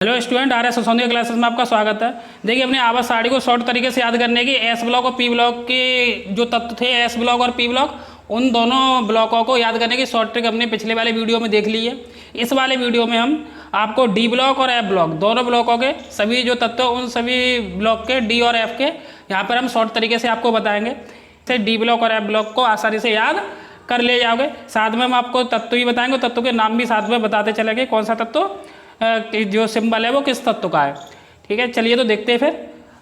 Hello student, R S Sosaundiya classes में आपका स्वागत है। देखिए, अपने आवाज सारणी को शॉर्ट तरीके से याद करने की एस ब्लॉक और पी ब्लॉक के जो तत्व थे, एस ब्लॉक और पी ब्लॉक, उन दोनों ब्लॉकों को याद करने की शॉर्ट ट्रिक अपने पिछले वाले वीडियो में देख ली है। इस वाले वीडियो में हम आपको डी ब्लॉक और एफ ब्लॉक दोनों ब्लॉकों के सभी जो तत्व, उन सभी ब्लॉक के डी और एफ के यहाँ पर हम शॉर्ट तरीके से आपको बताएंगे। से डी ब्लॉक और एफ ब्लॉक को आसानी से याद कर ले जाओगे। साथ में हम आपको तत्व ही बताएंगे, तत्व के नाम भी साथ में बताते चलेंगे, कौन सा तत्व जो सिंबल है वो किस तत्व का है। ठीक है, चलिए तो देखते हैं फिर।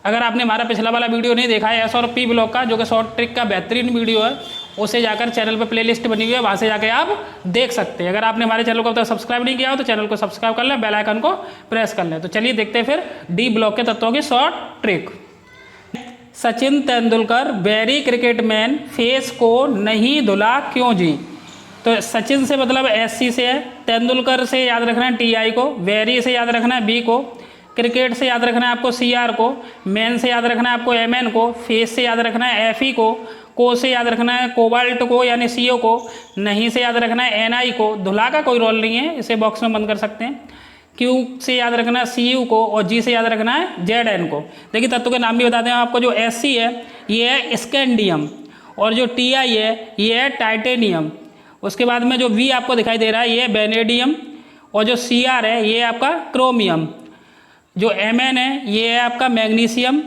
अगर आपने हमारा पिछला वाला वीडियो नहीं देखा है एस और पी ब्लॉक का, जो कि शॉर्ट ट्रिक का बेहतरीन वीडियो है, उसे जाकर चैनल पर प्लेलिस्ट बनी हुई है, वहाँ से जाकर आप देख सकते हैं। अगर आपने हमारे चैनल को अब तक सब्सक्राइब नहीं किया हो तो चैनल को सब्सक्राइब कर लें, बेल आइकन को प्रेस कर लें। तो चलिए देखते हैं फिर डी ब्लॉक के तत्वों की short trick. Sachin Tendulkar very cricket man face को नहीं धुला क्यों जी। तो सचिन से मतलब SC से है, तेंदुलकर से याद रखना है TI को, वेरी से याद रखना है B को, क्रिकेट से याद रखना है आपको CR को, मैन से याद रखना है आपको MN को, फेस से याद रखना है FE को से याद रखना है कोबाल्ट को यानी CO को, नहीं से याद रखना है NI को, धुला का कोई रोल नहीं है, इसे बॉक्स में बंद कर सकते हैं। Q से याद रखना है CU को और G से याद रखना है ZN को। देखिए, तत्व के नाम भी बताते हैं आपको। जो SC है ये है स्कैंडियम, और जो TI है ये है टाइटेनियम। उसके बाद में जो V आपको दिखाई दे रहा है ये है वेनेडियम, और जो CR है ये है आपका क्रोमियम। जो MN है ये है आपका मैग्नीशियम,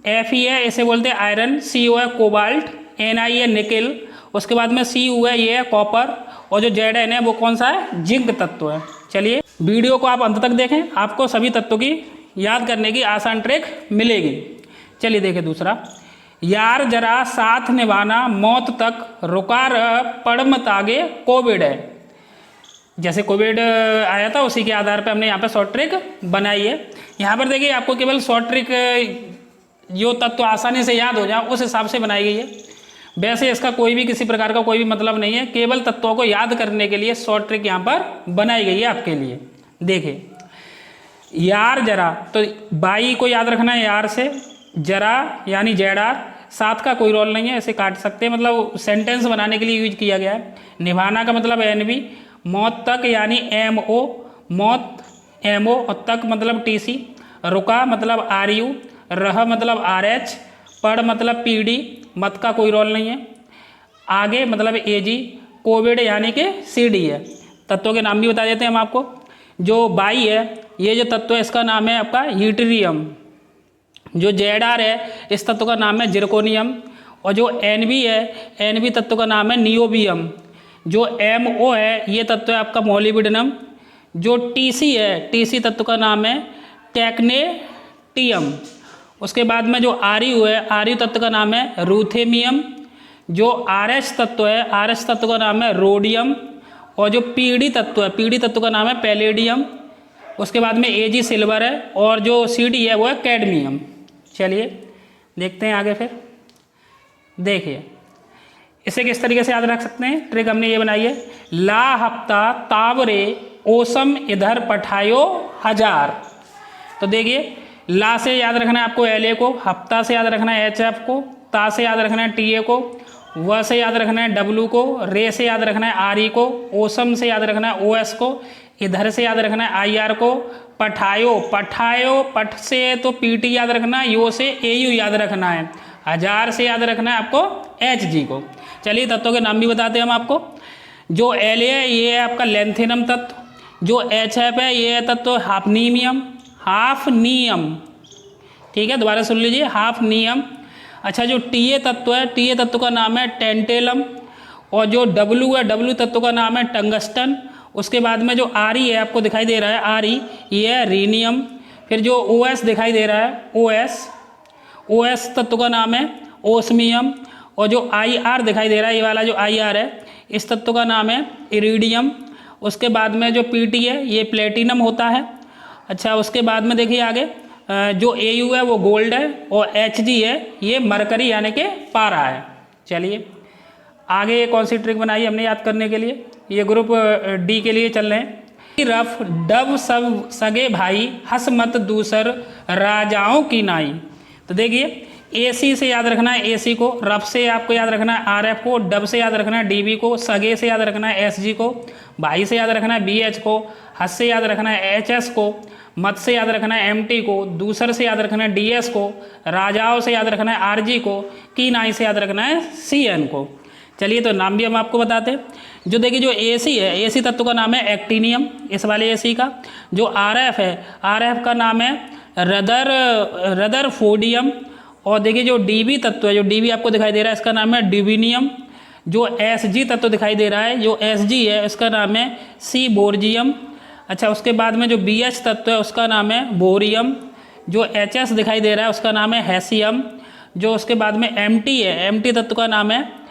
FE है इसे बोलते हैं आयरन, CO है कोबाल्ट, NI है निकेल, उसके बाद में CU है ये है कॉपर, और जो ZN है वो कौन सा है, जिंक तत्व है। चलिए वीडियो को आप अंत तक देखें, आपको सभी तत्वों की याद करने की आसान ट्रिक मिलेगी। चलिए देखें दूसरा, यार जरा साथ निभाना मौत तक रुका रह पड़ मत आगे कोविड है। जैसे कोविड आया था उसी के आधार पर हमने यहाँ पर शॉर्ट ट्रिक बनाई है। यहाँ पर देखिए, आपको केवल शॉर्ट ट्रिक जो तत्व आसानी से याद हो जाए उस हिसाब से बनाई गई है। वैसे इसका कोई भी किसी प्रकार का कोई भी मतलब नहीं है, केवल तत्वों को याद करने के लिए शॉर्ट ट्रिक यहाँ पर बनाई गई है आपके लिए। देखिए, यार जरा, तो बाई को याद रखना है यार से, जरा यानी ZR, साथ का कोई रोल नहीं है, इसे काट सकते हैं, मतलब सेंटेंस बनाने के लिए यूज किया गया है। निभाना का मतलब NB, मौत तक यानी MO, मौत MO और तक मतलब TC, रुका मतलब RU, रह मतलब RH, पढ़ मतलब PD, मत का कोई रोल नहीं है, आगे मतलब AG, कोविड यानी कि CD है। तत्वों के नाम भी बता देते हैं हम आपको। जो बाई है ये जो तत्व है इसका नाम है आपका हीटरियम, जो ZR है इस तत्व का नाम है जिरकोनियम, और जो NB है NB तत्व का नाम है नियोबियम, जो MO है ये तत्व है आपका मोलिब्डेनम, जो TC है TC तत्व का नाम है टेक्नेटियम। उसके बाद में जो RU है RU तत्व का नाम है रूथेमियम, जो RH तत्व है RH तत्व का नाम है रोडियम, और जो PD तत्व है PD तत्व का नाम है पैलेडियम। उसके बाद में AG सिल्वर है, और जो CD है वो है कैडमियम। चलिए देखते हैं आगे फिर। देखिए इसे किस तरीके से याद रख सकते हैं, ट्रिक हमने ये बनाई है। ला हफ्ता तावरे ओसम इधर पठायो हजार। तो देखिए, ला से याद रखना है आपको LA को, हफ्ता से याद रखना है HF को, ता से याद रखना है TA को, व से याद रखना है W को, रे से याद रखना है RE को, ओसम से याद रखना है OS को, इधर से याद रखना है IR को, पठायो पठायो पठ से तो PT याद रखना है, यो से AU याद रखना है, हजार से याद रखना है आपको HG को। चलिए तत्वों के नाम भी बताते हैं हम आपको। जो LA है ये है आपका लेंथेनम तत्व, जो HF है ये है तत्व हाफनीमियम, हाफनियम। ठीक है, दोबारा सुन लीजिए, हाफनियम। अच्छा, जो TA तत्व है TA तत्व का नाम है टेंटेलम, और जो W है W तत्व का नाम है टंगस्टन। उसके बाद में जो RE है आपको दिखाई दे रहा है RE ये है रीनियम। फिर जो OS दिखाई दे रहा है OS तत्व का नाम है ओस्मियम, और जो IR दिखाई दे रहा है ये वाला जो IR है इस तत्व का नाम है इरिडियम। उसके बाद में जो PT है ये प्लेटिनम होता है। अच्छा, उसके बाद में देखिए आगे जो AU है वो गोल्ड है, और HG है ये मरकरी यानी कि पारा है। चलिए आगे कौन सी ट्रिक बनाई हमने याद करने के लिए, ये ग्रुप D के लिए चल रहे हैं। रफ डब सब सगे भाई हस मत दूसर राजाओं की नाई। तो देखिए AC से याद रखना है AC को, रफ से आपको याद रखना है RF को, डब से याद रखना है DB को, सगे से याद रखना है SG को, भाई से याद रखना है BH को, हस से याद रखना है HS को, मत से याद रखना है MT को, दूसर से याद रखना है DS को, राजाओं से याद रखना है RG को, कीनाई से याद रखना है CN को। चलिए तो नाम भी हम आपको बताते हैं। जो देखिए जो AC है, AC तत्व का नाम है एक्टीनियम, इस वाले AC का। जो RF है, RF का नाम है रदरफोर्डियम। और देखिए जो DB तत्व है, जो DB आपको दिखाई दे रहा है, इसका नाम है ड्यूबिनियम। जो SG तत्व दिखाई दे रहा है, जो SG है, इसका नाम है सीबोर्जियम। अच्छा, उसके बाद में जो BH तत्व है, उसका नाम है बोरियम। जो HS दिखाई दे रहा है, उसका नाम है हैसियम। जो उसके बाद में MT है, MT तत्व का नाम है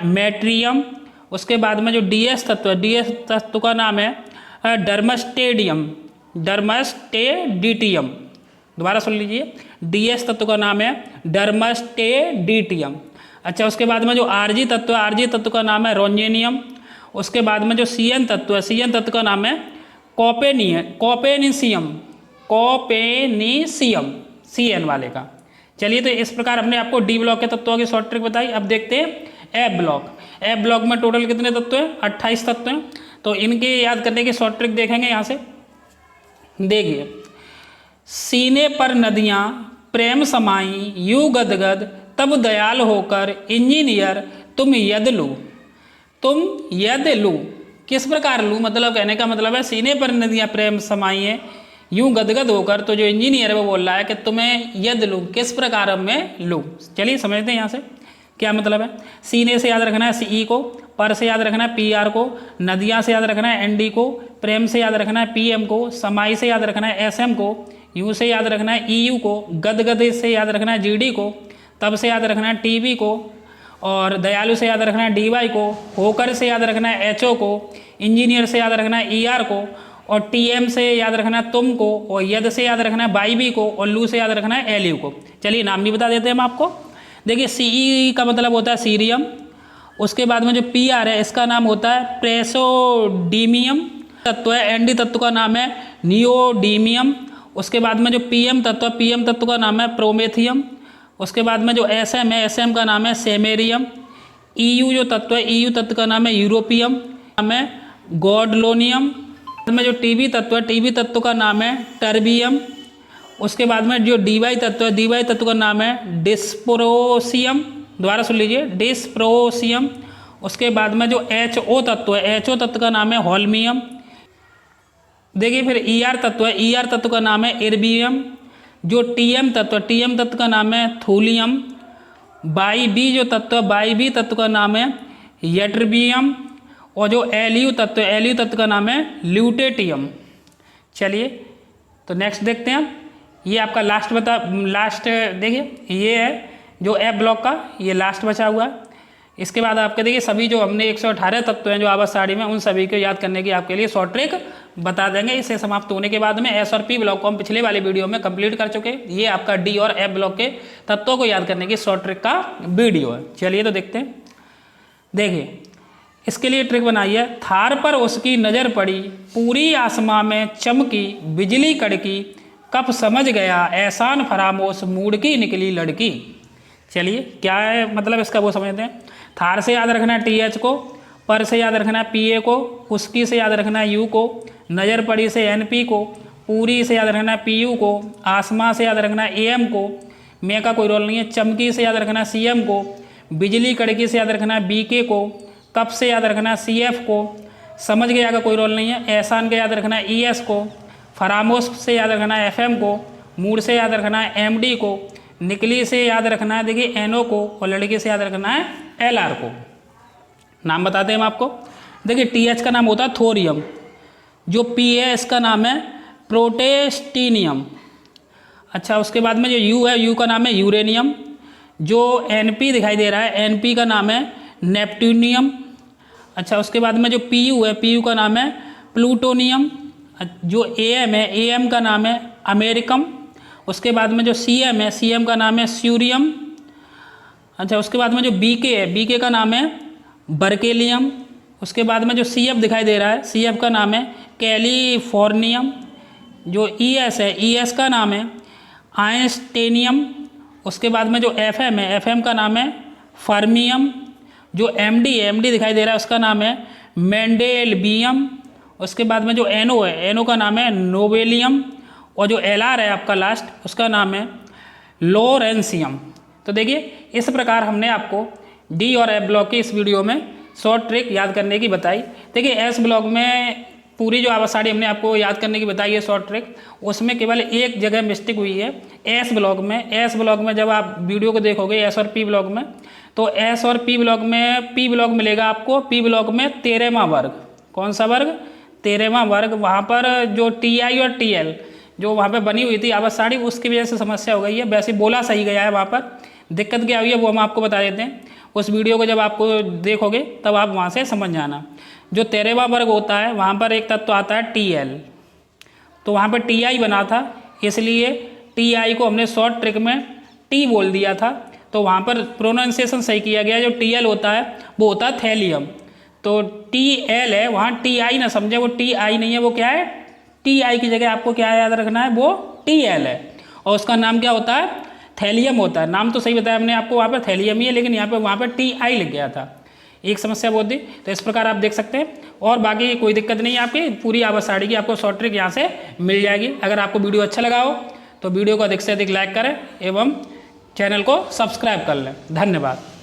मेट्रियम। उसके बाद में जो DS तत्व है, DS तत्व का नाम है डर्मस्टेडियम, डर्मस्टेडिटियम। दोबारा सुन लीजिए, DS तत्व का नाम है डर्मस्टेडिटियम। अच्छा, उसके बाद में जो RG तत्व है, RG तत्व का नाम है रोंजेनियम। उसके बाद में जो CN तत्व है, CN तत्व का नाम है कोपेनिसियम, CN वाले का। चलिए तो इस प्रकार हमने आपको D ब्लॉक के तत्वों की शॉर्ट ट्रिक बताई। अब देखते हैं F ब्लॉक। F ब्लॉक में टोटल कितने तत्व हैं? 28 तत्व हैं। तो इनके याद करने की शॉर्ट ट्रिक देखेंगे यहाँ से। देखिए, सीने पर नदियाँ प्रेम समाई यूं गदगद, तब दयाल होकर इंजीनियर तुम यद लू। तुम यद लू किस प्रकार लू, मतलब कहने का मतलब है सीने पर नदियाँ प्रेम समाई है यूं गदगद होकर। तो जो इंजीनियर है वो बोल रहा है कि तुम्हें यद लू किस प्रकार में लू। चलिए समझते हैं यहाँ से क्या मतलब है। सीने से याद रखना है CE को, पर से याद रखना है PR को, नदियाँ से याद रखना है ND को, प्रेम से याद रखना है PM को, समाई से याद रखना है SM को, यू से याद रखना है EU को, गदगद से याद रखना है GD को, तब से याद रखना है TB को, और दयालु से याद रखना है DY को, होकर से याद रखना है HO को, इंजीनियर से याद रखना है ER को, और TM से याद रखना है तुम को, और यद से याद रखना है BB को, और लू से याद रखना है LU को। चलिए नाम भी बता देते हैं हम आपको। देखिए CE का मतलब होता है सीरियम। उसके बाद में जो PR है, इसका नाम होता है प्रेसोडीमियम तत्व है। ND तत्व का नाम है नियोडीमियम। उसके बाद में जो PM तत्व का नाम है प्रोमेथियम। उसके बाद में जो SM है, SM का नाम है सेमेरियम। EU जो तत्व है, EU तत्व का नाम है यूरोपियम, नाम है गॉडलोनियम। बाद में जो TB तत्व है, TB तत्व का नाम है टर्बियम। उसके बाद में जो DY तत्व है, DY तत्व का नाम है डिस्प्रोसियम। दोबारा सुन लीजिए, डिस्प्रोसियम। उसके बाद में जो HO तत्व है, HO तत्व का नाम है होल्मियम। देखिए फिर ER तत्व है, ER तत्व का नाम है इर्बियम। जो TM तत्व का नाम है थूलियम। BB जो तत्व है, BB तत्व का नाम है यट्रिबियम। और जो LU तत्व का नाम है ल्यूटेटियम। चलिए तो नेक्स्ट देखते हैं। ये आपका लास्ट देखिए, ये है जो F ब्लॉक का, ये लास्ट बचा हुआ है। इसके बाद आपके देखिए सभी जो हमने 118 तत्व हैं जो आवाज साड़ी में, उन सभी को याद करने की आपके लिए शॉर्ट ट्रिक बता देंगे। इसे समाप्त होने के बाद में S और P ब्लॉक को हम पिछले वाले वीडियो में कंप्लीट कर चुके हैं। ये आपका D और F ब्लॉक के तत्वों को याद करने की शॉर्ट ट्रिक का वीडियो है। चलिए तो देखते हैं। देखिए इसके लिए ट्रिक बनाई है। थार पर उसकी नज़र पड़ी, पूरी आसमां में चमकी बिजली कड़की, कब समझ गया एहसान फरामोश मूड की निकली लड़की। चलिए क्या है मतलब इसका वो समझते हैं। थार से याद रखना है TH को, पर से याद रखना है PA को, उसकी से याद रखना है U को, नज़र पड़ी से NP को, पूरी से याद रखना है PU को, आसमां से याद रखना है AM को, मैं का कोई रोल नहीं है, चमकी से याद रखना है CM को, बिजली कड़की से याद रखना है BK को, कब से याद रखना है CF को, समझ गया का कोई रोल नहीं है, एहसान का याद रखना है ES को, फरामोश से याद रखना है FM को, मूड से याद रखना है MD को, निकली से याद रखना है देखिए NO को, और लड़की से याद रखना है LR को। नाम बताते हैं हम आपको। देखिए TH का नाम होता है थोरियम। जो P है इसका नाम है प्रोटेस्टिनियम। अच्छा उसके बाद में जो U है, U का नाम है यूरेनियम। जो NP दिखाई दे रहा है, NP का नाम है नेपट्यूनियम। अच्छा उसके बाद में जो PU है, PU का नाम है प्लूटोनियम। जो AM है, AM का नाम है अमेरिकम। उसके बाद में जो CM है, CM का नाम है स्यूरियम। अच्छा उसके बाद में जो BK है, BK का नाम है बर्केलियम। उसके बाद में जो CF दिखाई दे रहा है, CF का नाम है कैलिफोर्नियम। जो ES है, ES का नाम है आइंस्टेनियम। उसके बाद में जो FM है, FM का नाम है फर्मियम। जो MD दिखाई दे रहा है उसका नाम है मेंडेलबियम। उसके बाद में जो NO है, NO का नाम है नोबेलियम। और जो LR है आपका लास्ट, उसका नाम है लोरेंसियम। तो देखिए इस प्रकार हमने आपको D और F ब्लॉक के इस वीडियो में शॉर्ट ट्रिक याद करने की बताई। देखिए S ब्लॉक में पूरी जो आवाज साड़ी हमने आपको याद करने की बताई है शॉर्ट ट्रिक, उसमें केवल एक जगह मिस्टेक हुई है S ब्लॉक में जब आप वीडियो को देखोगे S और P ब्लॉक में, तो S और P ब्लॉक में P ब्लॉक मिलेगा आपको, P ब्लॉक में 13वां वर्ग। कौन सा वर्ग? 13वां वर्ग। वहाँ पर जो TI और TL जो वहाँ पे बनी हुई थी आवाज साड़ी, उसकी वजह से समस्या हो गई है। वैसे बोला सही गया है, वहाँ पर दिक्कत क्या हुई है वो हम आपको बता देते हैं। उस वीडियो को जब आपको देखोगे तब आप वहाँ से समझ जाना। जो 13वां वर्ग होता है वहाँ पर एक तत्व आता है TL, तो वहाँ पर TI बना था, इसलिए TI को हमने शॉर्ट ट्रिक में T बोल दिया था। तो वहाँ पर प्रोनाउंसिएशन सही किया गया। जो TL होता है वो होता है थैलियम, तो TL है, वहाँ TI ना समझे, वो TI नहीं है, वो क्या है TI की जगह आपको क्या याद रखना है, वो TL है। और उसका नाम क्या होता है? थैलियम होता है। नाम तो सही बताया हमने आपको, वहाँ पर थैलियम ही है, लेकिन यहाँ पर वहाँ पर TI लिख गया था। एक समस्या बहुत थी। तो इस प्रकार आप देख सकते हैं, और बाकी कोई दिक्कत नहीं है। आपकी पूरी आवाज साड़ी की आपको शॉर्ट ट्रिक यहाँ से मिल जाएगी। अगर आपको वीडियो अच्छा लगा हो तो वीडियो को अधिक से अधिक लाइक करें एवं चैनल को सब्सक्राइब कर लें। धन्यवाद।